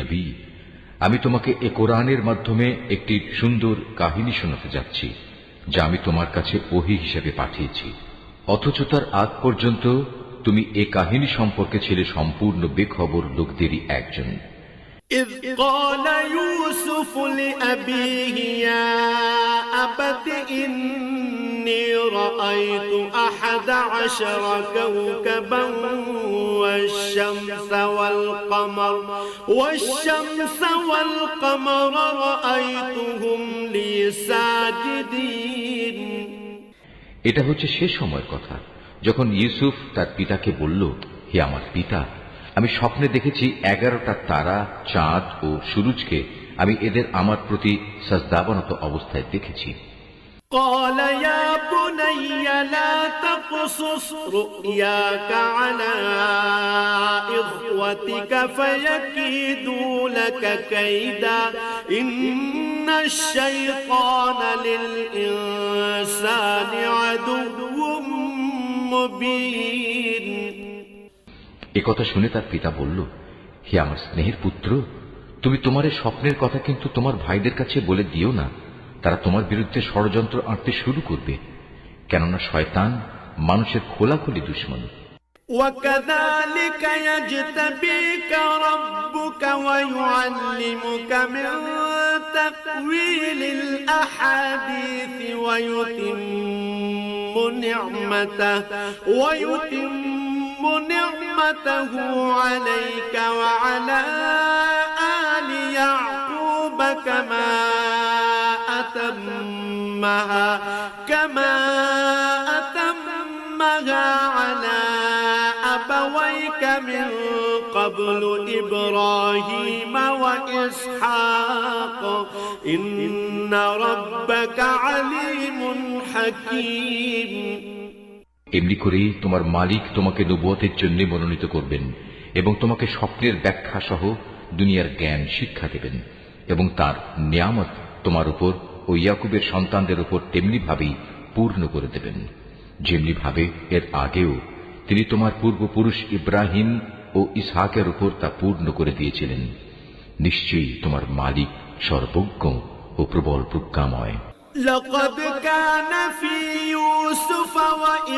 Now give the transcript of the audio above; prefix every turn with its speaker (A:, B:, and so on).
A: নবী, আমি তোমাকে এ কোরআনের মাধ্যমে একটি সুন্দর কাহিনী শোনাতে যাচ্ছি, যা আমি তোমার কাছে ওহী হিসেবে পাঠিয়েছি। অথচ তার আগ পর্যন্ত তুমি এ কাহিনী সম্পর্কে ছিলে সম্পূর্ণ বেখবর লোকদেরই একজন।
B: إذ قال يوسف لأبيه يا أبت إني رأيت 11 كوكبا والشمس والقمر رأيتهم لي ساجدين।
A: এটা হচ্ছে সে সময়ের কথা যখন ইউসুফ তার পিতাকে বলল, হে আমার পিতা, আমি স্বপ্নে দেখেছি 11টা তারা, চাঁদ ও সূরজকে আমি এদের আমার প্রতি সাজদাবনত অবস্থায় দেখেছি।
B: قال يا بني لا تقصص رؤياك على إخوتك فيكيدوا لك كيدا إن الشيطان للإنسان عدو مبين।
A: একথা শুনে তার পিতা বলল, হে আমার স্নেহের পুত্র, তুমি তোমার এই স্বপ্নের কথা কিন্তু তোমার ভাইদের কাছে বলে দিও না, তারা তোমার বিরুদ্ধে ষড়যন্ত্র আঁটতে শুরু করবে, কেননা শয়তান মানুষের খোলাখুলি দুশমন।
B: وكذلك يجتبيك ربك ويعلمك من تأويل الأحاديث ويتم نعمته عليك وعلى آل يعقوب كما أتمها على أبويك من قبل إبراهيم وإسحاق إن ربك عليم حكيم।
A: এমনি করেই তোমার মালিক তোমাকে নবুয়তের জন্য মনোনীত করবেন এবং তোমাকে স্বপ্নের ব্যাখ্যা সহ দুনিয়ার জ্ঞান শিক্ষা দেবেন, এবং তার নিয়ামত তোমার উপর ও ইয়াকুবের সন্তানদের উপর তেমনি ভাবেই পূর্ণ করে দেবেন, যেমনি ভাবে এর আগেও তিনি তোমার পূর্বপুরুষ ইব্রাহিম ও ইসহাকের উপর তা পূর্ণ করে দিয়েছিলেন। নিশ্চয়ই তোমার মালিক সর্বজ্ঞ ও প্রবল প্রজ্ঞাময়।
B: لقد كان في يوسف